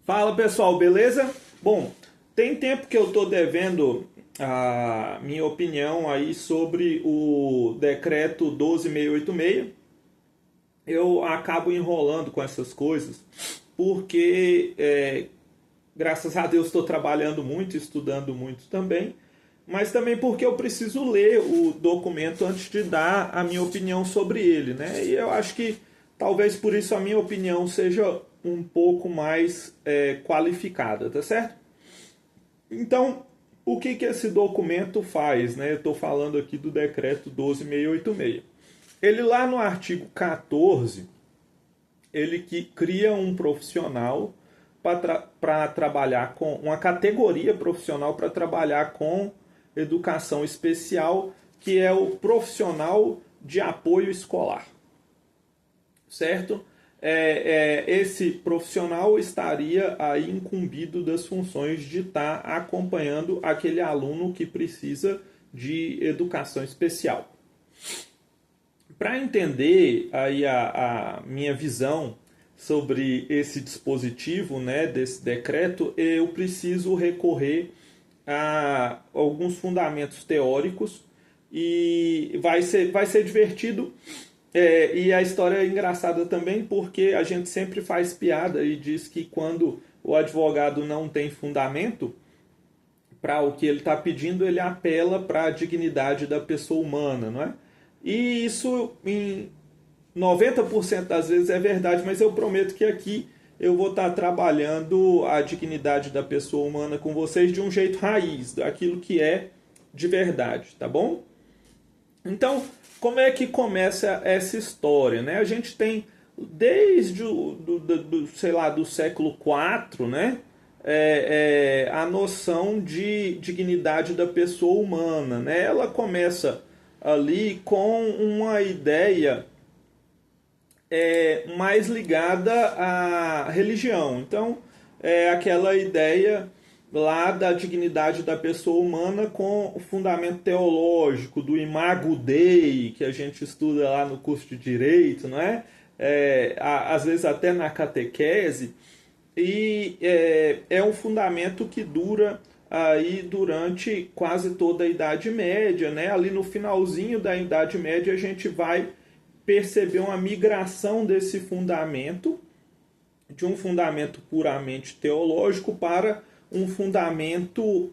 Fala pessoal, beleza? Bom, tem tempo que eu estou devendo a minha opinião aí sobre o decreto 12686. Eu acabo enrolando com essas coisas porque, graças a Deus, estou trabalhando muito, estudando muito também, mas também porque eu preciso ler o documento antes de dar a minha opinião sobre ele, né? E eu acho que talvez por isso a minha opinião seja um pouco mais qualificada, tá certo? Então, o que que esse documento faz, né? Eu estou falando aqui do decreto 12686. Ele lá no artigo 14, ele que cria um profissional para trabalhar com uma categoria profissional para trabalhar com educação especial, que é o profissional de apoio escolar, certo? Esse profissional estaria aí incumbido das funções de estar acompanhando aquele aluno que precisa de educação especial. Para entender aí a minha visão sobre esse dispositivo, né, desse decreto, eu preciso recorrer a alguns fundamentos teóricos e vai ser divertido. E a história é engraçada também porque a gente sempre faz piada e diz que quando o advogado não tem fundamento para o que ele está pedindo, ele apela para a dignidade da pessoa humana, não é? E isso em 90% das vezes é verdade, mas eu prometo que aqui eu vou estar trabalhando a dignidade da pessoa humana com vocês de um jeito raiz, daquilo que é de verdade, tá bom? Então, como é que começa essa história, né? A gente tem desde sei lá, do século IV, né? A noção de dignidade da pessoa humana, né? Ela começa ali com uma ideia mais ligada à religião. Então, é aquela ideia lá da dignidade da pessoa humana com o fundamento teológico do Imago Dei, que a gente estuda lá no curso de Direito, não é? Às vezes até na catequese, e é um fundamento que dura aí durante quase toda a Idade Média, né? Ali no finalzinho da Idade Média a gente vai perceber uma migração desse fundamento, de um fundamento puramente teológico para um fundamento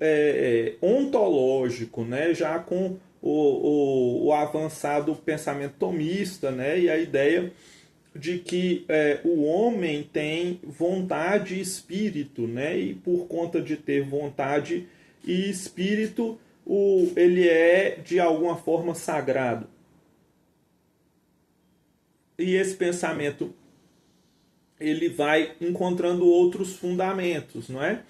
ontológico, né? Já com o avançado pensamento tomista, né? E a ideia de que o homem tem vontade e espírito, né? E por conta de ter vontade e espírito, ele é de alguma forma sagrado. E esse pensamento ele vai encontrando outros fundamentos, não é?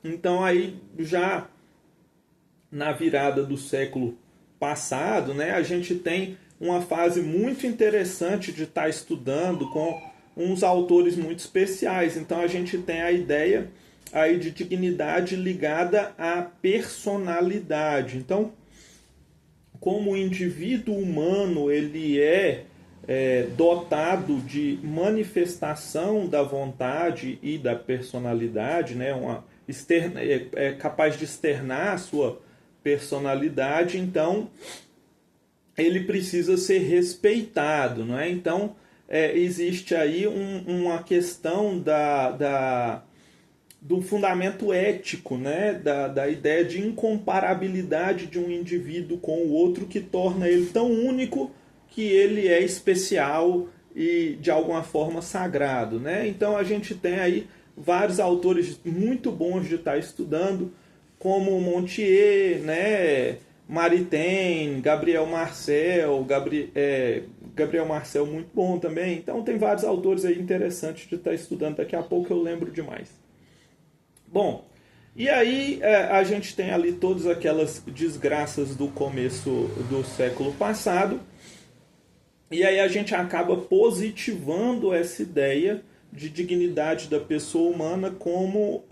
Então aí já na virada do século passado, né, a gente tem uma fase muito interessante de estar estudando com uns autores muito especiais. Então a gente tem a ideia aí de dignidade ligada à personalidade. Então, como o indivíduo humano ele dotado de manifestação da vontade e da personalidade, né? É capaz de externar a sua personalidade, então ele precisa ser respeitado, não é? Então existe aí uma questão do fundamento ético, né? Da ideia de incomparabilidade de um indivíduo com o outro que torna ele tão único que ele é especial e de alguma forma sagrado, né? Então a gente tem aí vários autores muito bons de estar estudando, como Montier, né? Maritain, Gabriel Marcel, Gabriel Marcel muito bom também. Então tem vários autores aí interessantes de estar estudando. Daqui a pouco eu lembro demais. Bom, e aí a gente tem ali todas aquelas desgraças do começo do século passado. E aí a gente acaba positivando essa ideia de dignidade da pessoa humana como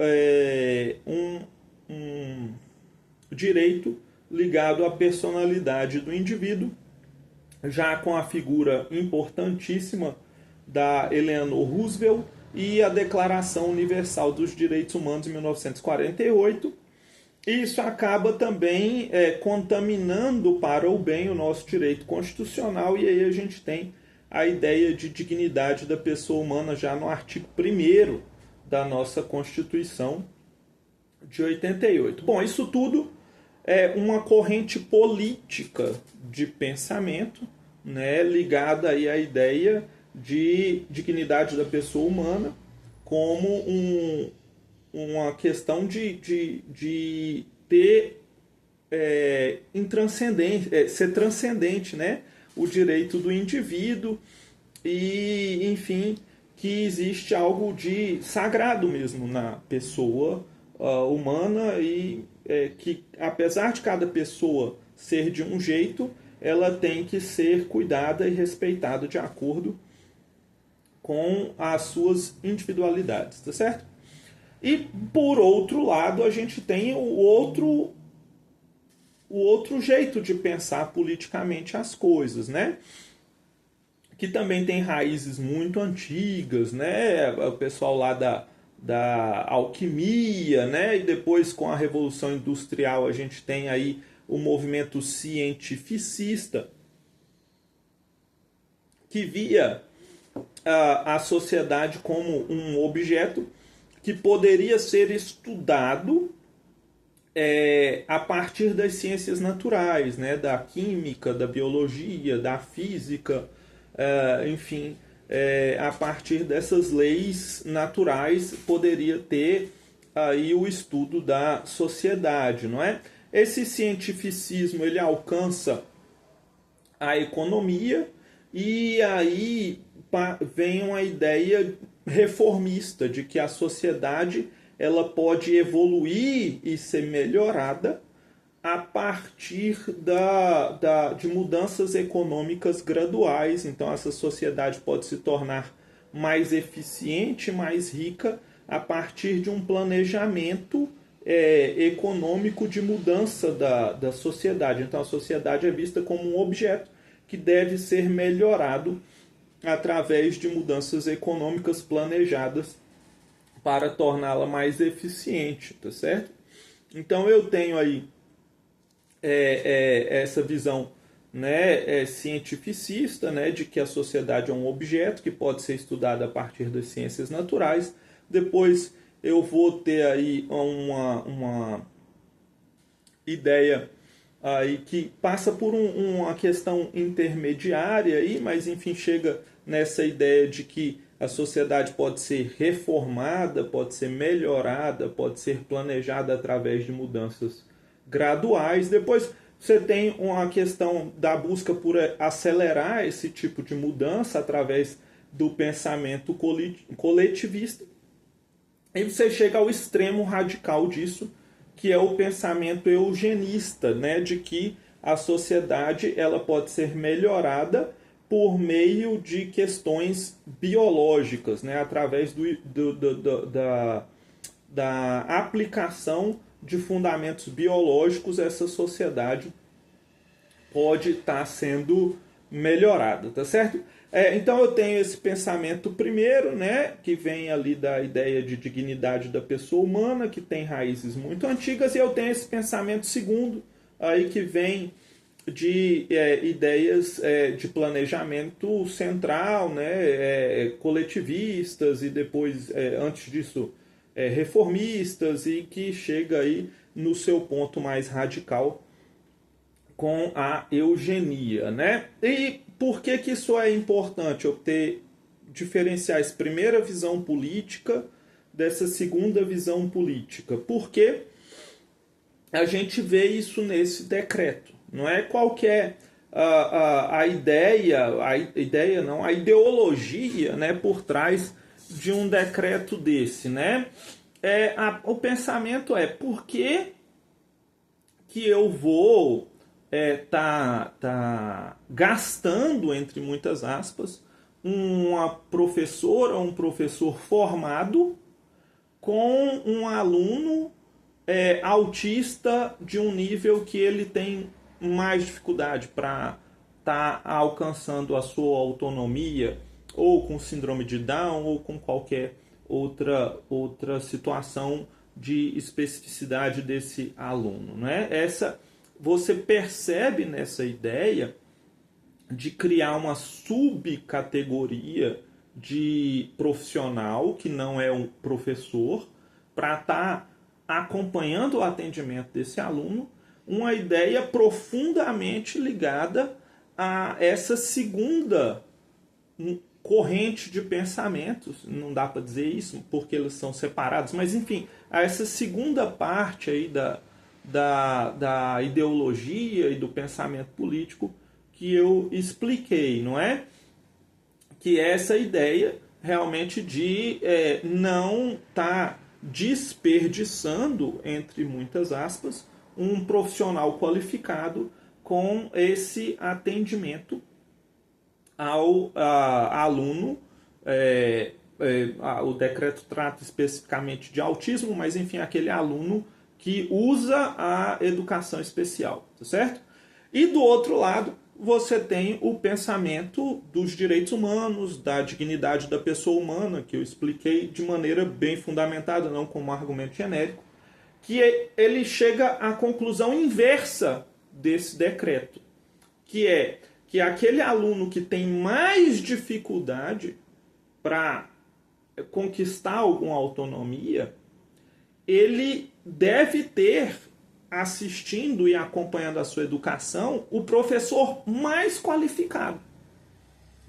um direito ligado à personalidade do indivíduo, já com a figura importantíssima da Eleanor Roosevelt e a Declaração Universal dos Direitos Humanos de 1948. Isso acaba também contaminando para o bem o nosso direito constitucional, e aí a gente tem a ideia de dignidade da pessoa humana já no artigo 1º da nossa Constituição de 88. Bom, isso tudo é uma corrente política de pensamento, né, ligada aí à ideia de dignidade da pessoa humana como uma questão de ter ser transcendente, né, o direito do indivíduo e, enfim, que existe algo de sagrado mesmo na pessoa humana e que, apesar de cada pessoa ser de um jeito, ela tem que ser cuidada e respeitada de acordo com as suas individualidades, tá certo? E, por outro lado, a gente tem o outro jeito de pensar politicamente as coisas, né? Que também tem raízes muito antigas, né? O pessoal lá da alquimia, né? E depois, com a Revolução Industrial, a gente tem aí o movimento cientificista, que via a sociedade como um objeto que poderia ser estudado a partir das ciências naturais, né? Da química, da biologia, da física, enfim, a partir dessas leis naturais poderia ter aí o estudo da sociedade, não é? Esse cientificismo ele alcança a economia e aí vem uma ideia reformista de que a sociedade ela pode evoluir e ser melhorada a partir de mudanças econômicas graduais. Então, essa sociedade pode se tornar mais eficiente, mais rica, a partir de um planejamento econômico de mudança da sociedade. Então, a sociedade é vista como um objeto que deve ser melhorado através de mudanças econômicas planejadas para torná-la mais eficiente, tá certo? Então eu tenho aí essa visão, né, cientificista, né, de que a sociedade é um objeto que pode ser estudado a partir das ciências naturais. Depois eu vou ter aí uma ideia aí que passa por uma questão intermediária aí, mas enfim chega nessa ideia de que a sociedade pode ser reformada, pode ser melhorada, pode ser planejada através de mudanças graduais. Depois você tem uma questão da busca por acelerar esse tipo de mudança através do pensamento coletivista. E você chega ao extremo radical disso, que é o pensamento eugenista, né, de que a sociedade ela pode ser melhorada por meio de questões biológicas, né, através da aplicação de fundamentos biológicos, essa sociedade pode estar sendo melhorada, tá certo? Então eu tenho esse pensamento primeiro, né, que vem ali da ideia de dignidade da pessoa humana, que tem raízes muito antigas, e eu tenho esse pensamento segundo, aí que vem de ideias de planejamento central, né, coletivistas e depois, antes disso, reformistas, e que chega aí no seu ponto mais radical com a eugenia, né? E por que isso é importante? Eu diferenciar essa primeira visão política dessa segunda visão política. Porque a gente vê isso nesse decreto. Não é qualquer a ideologia, né, por trás de um decreto desse, né? O pensamento é por que eu vou tá gastando, entre muitas aspas, uma professora, um professor formado com um aluno autista de um nível que ele tem mais dificuldade para estar alcançando a sua autonomia, ou com síndrome de Down, ou com qualquer outra situação de especificidade desse aluno, né? Você percebe nessa ideia de criar uma subcategoria de profissional que não é um professor para estar acompanhando o atendimento desse aluno, uma ideia profundamente ligada a essa segunda corrente de pensamentos, não dá para dizer isso porque eles são separados, mas enfim, a essa segunda parte aí da ideologia e do pensamento político que eu expliquei, não é? Que é essa ideia realmente de não estar desperdiçando, entre muitas aspas, um profissional qualificado com esse atendimento ao aluno. O decreto trata especificamente de autismo, mas enfim, aquele aluno que usa a educação especial, tá certo? E do outro lado, você tem o pensamento dos direitos humanos, da dignidade da pessoa humana, que eu expliquei de maneira bem fundamentada, não como argumento genérico, que ele chega à conclusão inversa desse decreto, que é que aquele aluno que tem mais dificuldade para conquistar alguma autonomia, ele deve ter, assistindo e acompanhando a sua educação, o professor mais qualificado.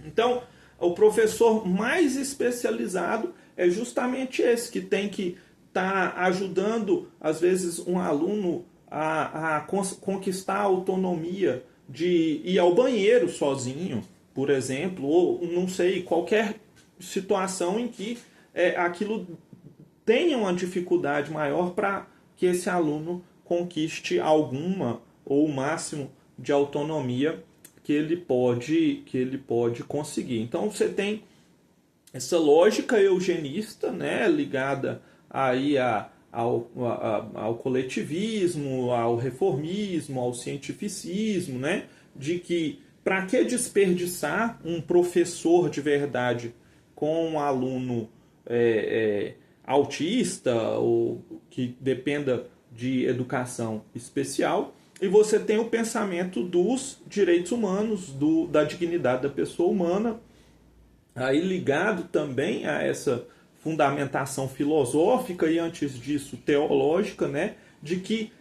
Então, o professor mais especializado é justamente esse, que tem que estar ajudando, às vezes, um aluno a conquistar a autonomia de ir ao banheiro sozinho, por exemplo, ou não sei, qualquer situação em que aquilo tenha uma dificuldade maior para que esse aluno conquiste alguma ou o máximo de autonomia que ele pode conseguir. Então você tem essa lógica eugenista, né, ligada aí ao coletivismo, ao reformismo, ao cientificismo, né, de que para que desperdiçar um professor de verdade com um aluno autista ou que dependa de educação especial, e você tem o pensamento dos direitos humanos, da dignidade da pessoa humana, aí ligado também a essa fundamentação filosófica e antes disso teológica, né, de que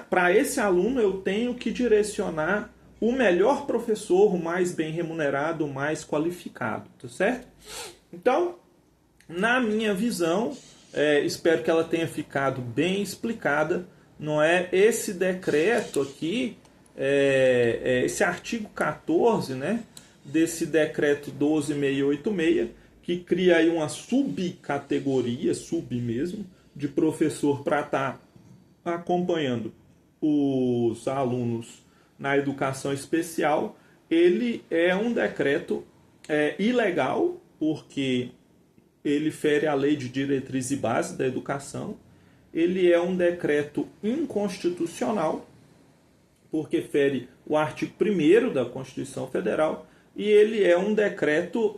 para esse aluno eu tenho que direcionar o melhor professor, o mais bem remunerado, o mais qualificado, tá certo? Então, na minha visão, espero que ela tenha ficado bem explicada, não é? Esse decreto aqui, esse artigo 14, né, desse decreto 12.686, que cria aí uma subcategoria, mesmo, de professor para estar acompanhando os alunos na educação especial. Ele é um decreto ilegal, porque ele fere a lei de diretriz e base da educação. Ele é um decreto inconstitucional, porque fere o artigo 1º da Constituição Federal, e ele é um decreto,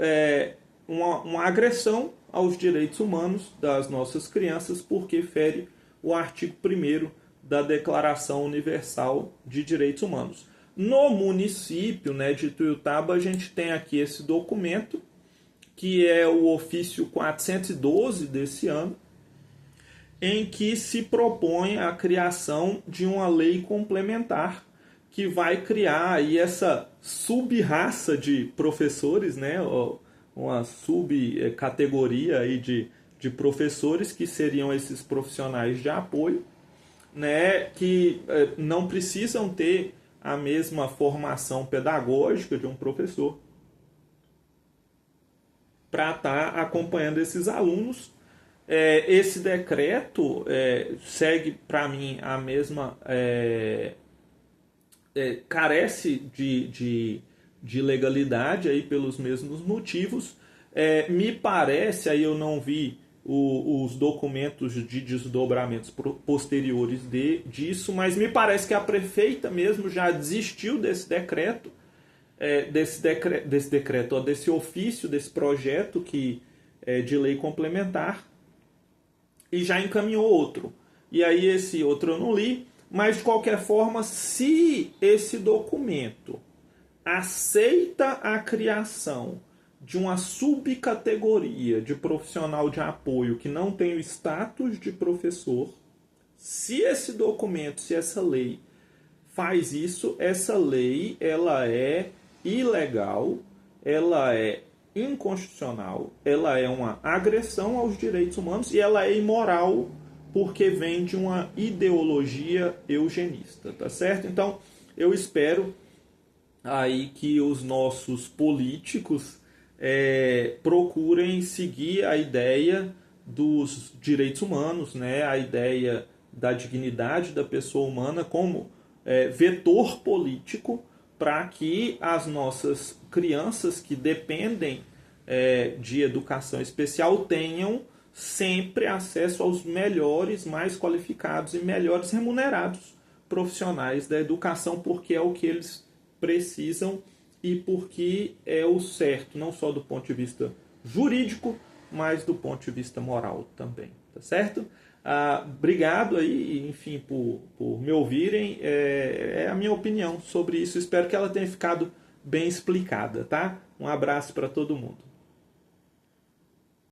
uma agressão aos direitos humanos das nossas crianças, porque fere o artigo 1º da Declaração Universal de Direitos Humanos. No município, né, de Ituiutaba, a gente tem aqui esse documento, que é o ofício 412 desse ano, em que se propõe a criação de uma lei complementar que vai criar aí essa sub-raça de professores, né, uma subcategoria aí de professores, que seriam esses profissionais de apoio, né, que não precisam ter a mesma formação pedagógica de um professor para estar acompanhando esses alunos. Esse decreto segue, para mim, a mesma... carece de legalidade aí pelos mesmos motivos. Me parece, aí eu não vi os documentos de desdobramentos posteriores disso, mas me parece que a prefeita mesmo já desistiu desse decreto, desse ofício, desse projeto que de lei complementar e já encaminhou outro. E aí esse outro eu não li, mas de qualquer forma, se esse documento aceita a criação de uma subcategoria de profissional de apoio que não tem o status de professor, se esse documento, se essa lei faz isso, essa lei ela é ilegal, ela é inconstitucional, ela é uma agressão aos direitos humanos e ela é imoral porque vem de uma ideologia eugenista, tá certo? Então, eu espero aí que os nossos políticos procurem seguir a ideia dos direitos humanos, né? A ideia da dignidade da pessoa humana como vetor político para que as nossas crianças que dependem de educação especial tenham sempre acesso aos melhores, mais qualificados e melhores remunerados profissionais da educação, porque é o que eles precisam e porque é o certo, não só do ponto de vista jurídico, mas do ponto de vista moral também, tá certo? Obrigado aí, enfim, por me ouvirem. É a minha opinião sobre isso. Espero que ela tenha ficado bem explicada, tá? Um abraço para todo mundo.